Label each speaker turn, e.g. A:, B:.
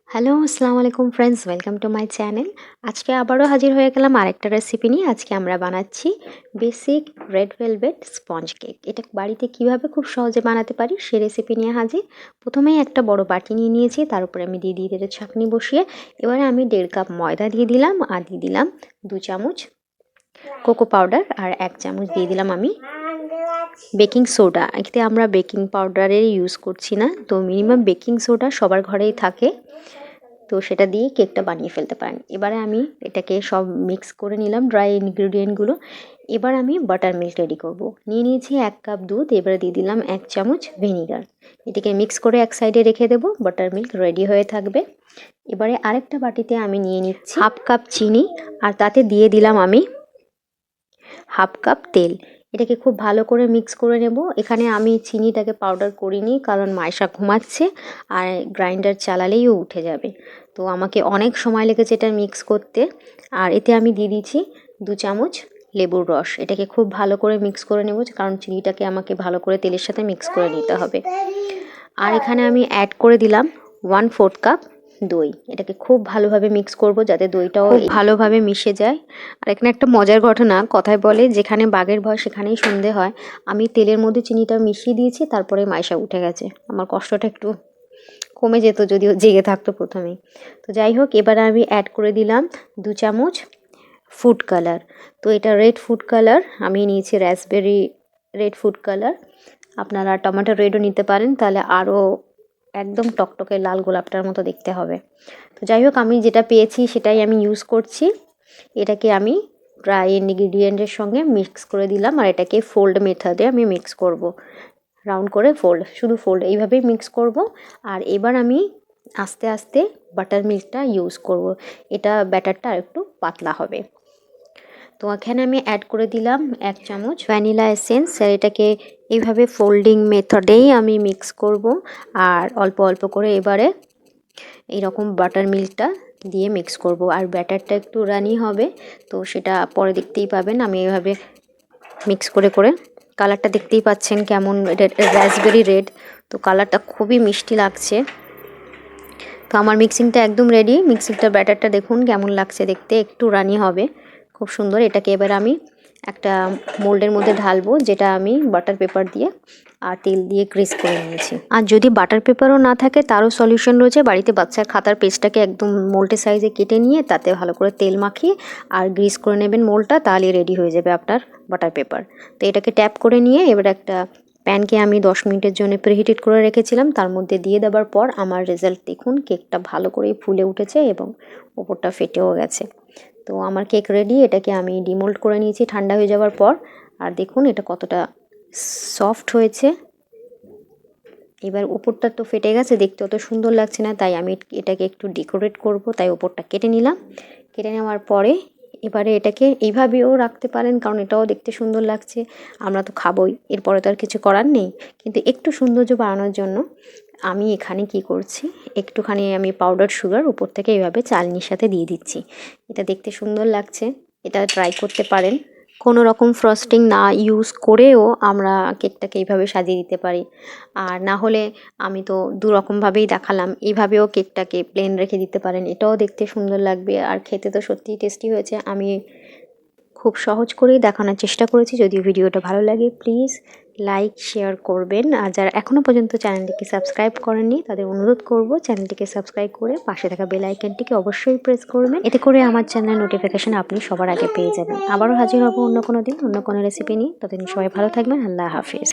A: Hello, আসসালামু আলাইকুম friends, welcome to my channel. আজকে আবারও হাজির হয়ে গেলাম আরেকটা রেসিপি নিয়ে। আজকে আমরা বানাচ্ছি basic red velvet sponge cake. এটা বাড়িতে কিভাবে খুব সহজে বানাতে পারি সে রেসিপি নিয়ে হাজির। প্রথমেই একটা বড় বাটি নিয়ে নিয়েছি, তার উপরে আমি দিয়ে দিয়েছি ছাঁকনি বসিয়ে। এবারে আমি 1.5 কাপ ময়দা দিয়ে দিলাম, আর দিয়ে দিলাম 2 চামচ কোকো পাউডার, আর 1 চামচ দিয়ে দিলাম আমি বেকিং সোডা। এতে আমরা বেকিং পাউডারের ইউজ করছি না, তো মিনিমাম বেকিং সোডা সবার ঘরেই থাকে, তো সেটা দিয়ে কেকটা বানিয়ে ফেলতে পারেন। এবারে আমি এটাকে সব মিক্স করে নিলাম, ড্রাই ইনগ্রিডিয়েন্টগুলো। এবার আমি বাটার মিল্ক রেডি করব। নিয়ে নিয়েছি 1 কাপ দুধ, এবারে দিয়ে দিলাম 1 চামচ ভিনিগার। এটাকে মিক্স করে এক সাইডে রেখে দেবো, বাটার মিল্ক রেডি হয়ে থাকবে। এবারে আরেকটা বাটিতে আমি নিয়ে নিচ্ছি 1/2 কাপ চিনি, আর তাতে দিয়ে দিলাম আমি 1/2 কাপ তেল। এটাকে খুব ভালো করে মিক্স করে নেব। এখানে আমি চিনিটাকে পাউডার করিনি, কারণ মাইশা ঘুমাচ্ছে আর গ্রাইন্ডার চালালেই ও উঠে যাবে, তো আমাকে অনেক সময় লেগেছে এটা মিক্স করতে। আর এতে আমি দিয়ে দিচ্ছি 2 চামচ লেবুর রস। এটাকে খুব ভালো করে মিক্স করে নেব, কারণ চিনিটাকে আমাকে ভালো করে তেলের সাথে মিক্স করে নিতে হবে। আর এখানে আমি অ্যাড করে দিলাম 1/4 কাপ দই। এটাকে খুব ভালোভাবে মিক্স করব, যাতে দইটাও ভালোভাবে মিশে যায়। আর এখানে একটা মজার ঘটনা, কথায় বলে যেখানে বাঘের ভয় সেখানেই সন্ধে হয়। আমি তেলের মধ্যে চিনিটা মিশিয়ে দিয়েছি, তারপরে মাইশা উঠে গেছে। আমার কষ্টটা একটু কমে যেত যদিও জেগে থাকতো প্রথমেই। তো যাই হোক, এবার আমি অ্যাড করে দিলাম 2 চামচ ফুড কালার। তো এটা রেড ফুড কালার আমি নিয়েছি, রাসবেরি রেড ফুড কালার। আপনারা টমেটো রেডও নিতে পারেন, তাহলে আরও একদম টকটকে লাল গোলাপটার মতো দেখতে হবে। তো যাই হোক, আমি যেটা পেয়েছি সেটাই আমি ইউজ করছি। এটাকে আমি ড্রাই ইনগ্রিডিয়েন্টের সঙ্গে মিক্স করে দিলাম, আর এটাকে ফোল্ড মেথডে আমি মিক্স করব। রাউন্ড করে শুধু ফোল্ড এইভাবেই মিক্স করব। আর এবার আমি আস্তে আস্তে বাটার মিল্কটা ইউজ করব। এটা ব্যাটারটা একটু পাতলা হবে। তো এখানে আমি অ্যাড করে দিলাম 1 চামচ ভ্যানিলা এসেন্স। আর এটাকে এইভাবে ফোল্ডিং মেথডেই আমি মিক্স করব, আর অল্প অল্প করে এবারে এইরকম বাটার মিল্কটা দিয়ে মিক্স করব। আর ব্যাটারটা একটু রানি হবে, তো সেটা পরে দেখতেই পাবেন। আমি এইভাবে মিক্স করে করে, কালারটা দেখতেই পাচ্ছেন কেমন, রাসবেরি রেড, তো কালারটা খুবই মিষ্টি লাগছে। তো আমার মিক্সিংটা একদম রেডি। মিক্সিংটার ব্যাটারটা দেখুন কেমন লাগছে দেখতে, একটু রানি হবে, খুব সুন্দর। এটাকে এবার আমি একটা মোল্ডের মধ্যে ঢালবো, যেটা আমি বাটার পেপার দিয়ে আর তেল দিয়ে গ্রিস করে নিয়েছি। আর যদি বাটার পেপারও না থাকে তারও সলিউশন রয়েছে। বাড়িতে বাচ্চার খাতার পেজটাকে একদম মোল্ডের সাইজে কেটে নিয়ে তাতে ভালো করে তেল মাখিয়ে আর গ্রিস করে নেবেন মোল্ডটা, তাহলে রেডি হয়ে যাবে আপনার বাটার পেপার। তো এটাকে ট্যাপ করে নিয়ে এবার একটা প্যানকে আমি 10 মিনিটের জন্য প্রিহিটেড করে রেখেছিলাম, তার মধ্যে দিয়ে দেওয়ার পর আমার রেজাল্ট দেখুন, কেকটা ভালো করেই ফুলে উঠেছে এবং ওপরটা ফেটেও গেছে। তো আমার কেক রেডি। এটাকে আমি ডিমোল্ড করে নিয়েছি ঠান্ডা হয়ে যাওয়ার পর। আর দেখুন এটা কতটা সফট হয়েছে। এবার ওপরটা তো ফেটে গেছে, দেখতে অত সুন্দর লাগছে না, তাই আমি এটাকে একটু ডেকোরেট করব, তাই ওপরটা কেটে নিলাম। কেটে নেওয়ার পরে এবারে এটাকে এইভাবেও রাখতে পারেন, কারণ এটাও দেখতে সুন্দর লাগছে। আমরা তো খাবোই, এরপরে তো আর কিছু করার নেই। কিন্তু একটু সৌন্দর্য বাড়ানোর জন্য আমি এখানে কি করছি, একটুখানি আমি পাউডার সুগার উপর থেকে এইভাবে চালনির সাথে দিয়ে দিচ্ছি। এটা দেখতে সুন্দর লাগছে, এটা ট্রাই করতে পারেন। কোনো রকম ফ্রস্টিং না ইউজ করেও আমরা কেকটাকে এইভাবে সাজিয়ে দিতে পারি। আর না হলে আমি তো দুরকমভাবেই দেখালাম, এইভাবেও কেকটাকে প্লেন রেখে দিতে পারেন, এটাও দেখতে সুন্দর লাগবে। আর খেতে তো সত্যিই টেস্টি হয়েছে। আমি খুব সহজ করেই দেখানোর চেষ্টা করেছি। যদি ভিডিওটা ভালো লাগে প্লিজ লাইক শেয়ার করবেন। আর যারা এখনও পর্যন্ত চ্যানেলটিকে সাবস্ক্রাইব করেননি তাদের অনুরোধ করব চ্যানেলটিকে সাবস্ক্রাইব করে পাশে থাকা বেল আইকনটিকে অবশ্যই প্রেস করবেন। এতে করে আমার চ্যানেলের নোটিফিকেশন আপনি সবার আগে পেয়ে যাবেন। আবারও হাজির হব অন্য কোনো দিন অন্য কোনো রেসিপি নিয়ে। ততদিন সবাই ভালো থাকবেন। আল্লাহ হাফিজ।